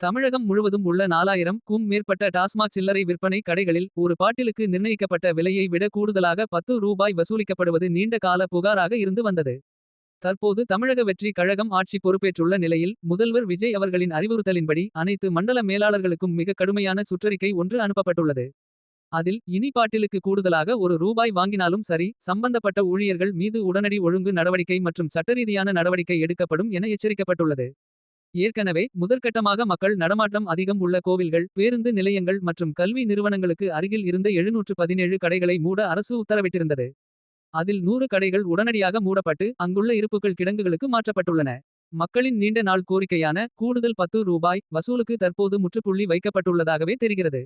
தமிழகம் முழுவதும் உள்ள 4000க்கும் மேற்பட்ட டாஸ்மாக் சில்லறை விற்பனை கடைகளில் ஒரு பாட்டிலுக்கு நிர்ணயிக்கப்பட்ட விலையை விட கூடுதலாக ரூபாய் வசூலிக்கப்படுவது நீண்ட கால புகாராக இருந்து வந்தது. தற்போது தமிழக வெற்றி கழகம் ஆட்சி பொறுப்பேற்றுள்ள நிலையில் முதல்வர் விஜய் அவர்களின் அறிவுறுத்தலின்படி அனைத்து மண்டல மேலாளர்களுக்கும் மிக கடுமையான சுற்றறிக்கை ஒன்று அனுப்பப்பட்டுள்ளது. அதில் இனி பாட்டிலுக்கு கூடுதலாக ரூபாய் வாங்கினாலும் சரி சம்பந்தப்பட்ட ஊழியர்கள் மீது உடனடி ஒழுங்கு நடவடிக்கை மற்றும் சட்டரீதியான நடவடிக்கை எடுக்கப்படும் என எச்சரிக்கப்பட்டுள்ளது. ஏற்கனவே முதற்கட்டமாக மக்கள் நடமாட்டம் அதிகம் உள்ள கோவில்கள், பேருந்து நிலையங்கள் மற்றும் கல்வி நிறுவனங்களுக்கு அருகில் இருந்த 717 கடைகளை மூட அரசு உத்தரவிட்டிருந்தது. அதில் 100 கடைகள் உடனடியாக மூடப்பட்டு அங்குள்ள இருப்புக்கள் கிடங்குகளுக்கு மாற்றப்பட்டுள்ளன. மக்களின் நீண்ட நாள் கோரிக்கையான கூடுதல் ரூபாய் வசூலுக்கு தற்போது முற்றுப்புள்ளி வைக்கப்பட்டுள்ளதாகவே தெரிகிறது.